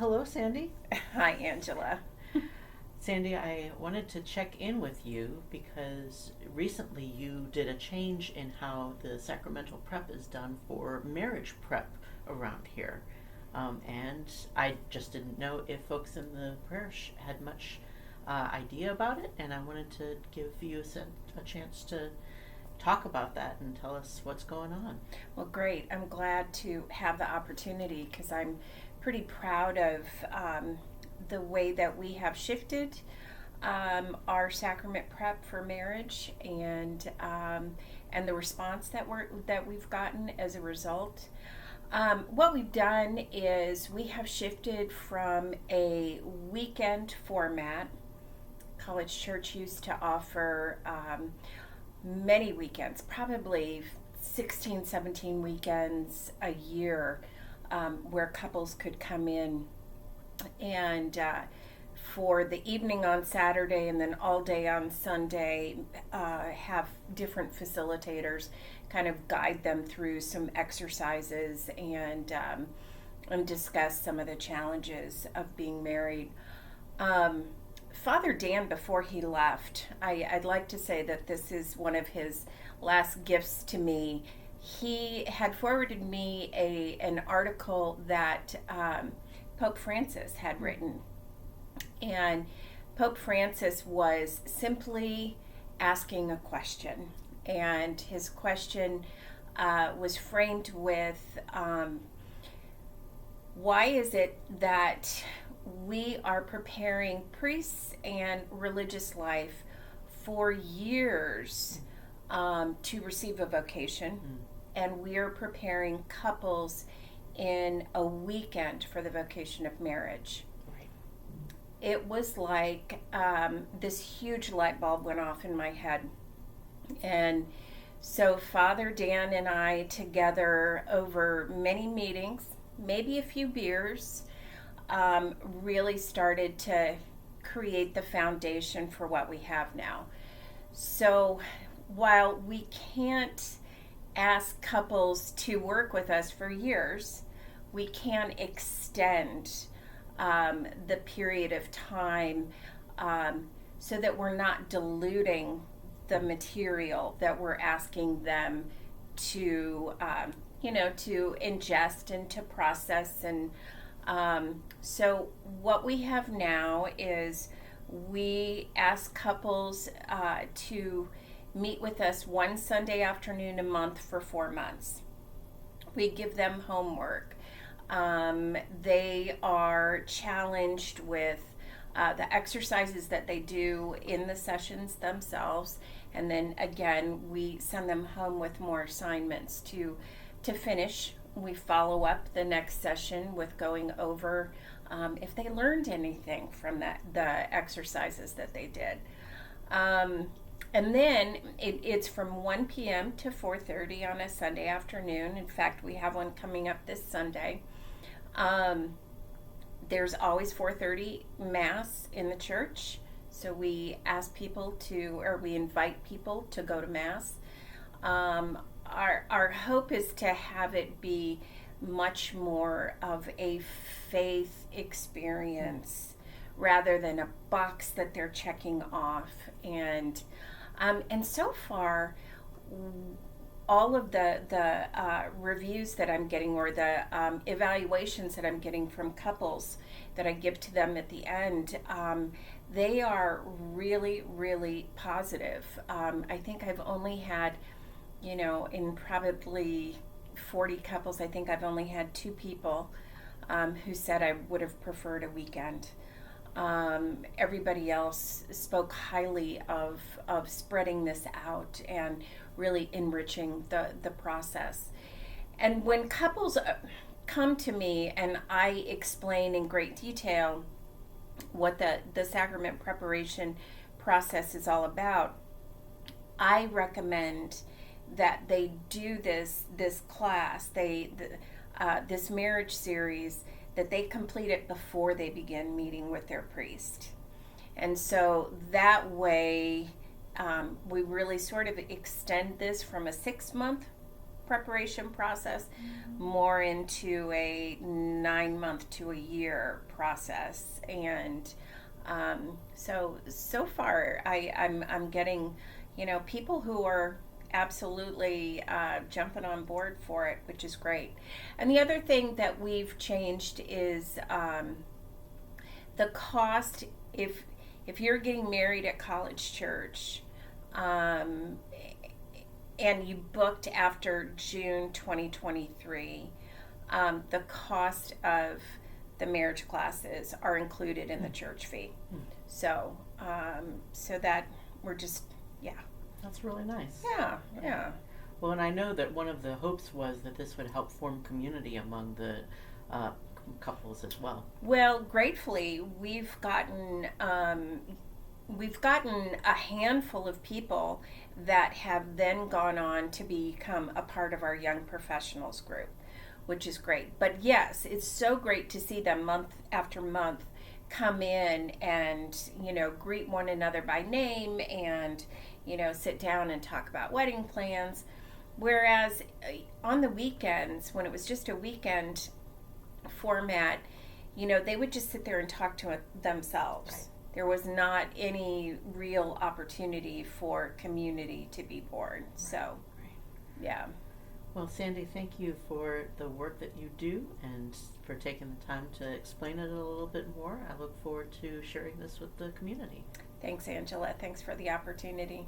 Hello, Sandy. Hi, Angela. Sandy, I wanted to check in with you because recently you did a change in how the sacramental prep is done for marriage prep around here. And I just didn't know if folks in the parish had much idea about it, and I wanted to give you a chance to talk about that and tell us what's going on. Well, great. I'm glad to have the opportunity because I'm pretty proud of the way that we have shifted our sacrament prep for marriage and the response that we've gotten as a result. What we've done is we have shifted from a weekend format. College Church used to offer many weekends, probably 16, 17 weekends a year, where couples could come in and for the evening on Saturday and then all day on Sunday, have different facilitators kind of guide them through some exercises and discuss some of the challenges of being married. Um, Father Dan, before he left, I'd like to say that this is one of his last gifts to me. He had forwarded me an article that Pope Francis had written. And Pope Francis was simply asking a question. And his question was framed with why is it that we are preparing priests and religious life for years to receive a vocation, and we are preparing couples in a weekend for the vocation of marriage? Right. It was like this huge light bulb went off in my head. And so Father Dan and I, together over many meetings, maybe a few beers, really started to create the foundation for what we have now. So while we can't ask couples to work with us for years, we can extend the period of time, so that we're not diluting the material that we're asking them to, to ingest and to process. And so what we have now is we ask couples to meet with us one Sunday afternoon a month for 4 months. We give them homework. They are challenged with the exercises that they do in the sessions themselves, and then again we send them home with more assignments to finish. We follow up the next session with going over if they learned anything from the exercises that they did. And then it's from 1 p.m. to 4:30 on a Sunday afternoon. In fact, we have one coming up this Sunday. There's always 4:30 Mass in the church, so we we invite people to go to Mass. Our hope is to have it be much more of a faith experience rather than a box that they're checking off. And so far, all of the reviews that I'm getting, or the evaluations that I'm getting from couples that I give to them at the end, they are really, really positive. I think I've only had, in probably 40 couples, I think I've only had 2 people who said I would have preferred a weekend. Everybody else spoke highly of spreading this out and really enriching the process. And when couples come to me and I explain in great detail what the sacrament preparation process is all about, I recommend that they do this class, this marriage series, that they complete it before they begin meeting with their priest. And so that way, we really sort of extend this from a 6-month preparation process, more into a 9 month to a year process. And so far, I'm getting, people who are absolutely jumping on board for it, which is great. And the other thing that we've changed is the cost. If you're getting married at College Church, and you booked after June 2023, the cost of the marriage classes are included in the church fee. So that we're just, yeah. That's really nice. Yeah. Well, and I know that one of the hopes was that this would help form community among the couples as well. Well, gratefully, we've gotten a handful of people that have then gone on to become a part of our young professionals group, which is great. But yes, it's so great to see them month after month come in and, greet one another by name and, sit down and talk about wedding plans. Whereas on the weekends, when it was just a weekend format, they would just sit there and talk to themselves. Right. There was not any real opportunity for community to be born. Right. So, right. Yeah. Well, Sandy, thank you for the work that you do and for taking the time to explain it a little bit more. I look forward to sharing this with the community. Thanks, Angela. Thanks for the opportunity.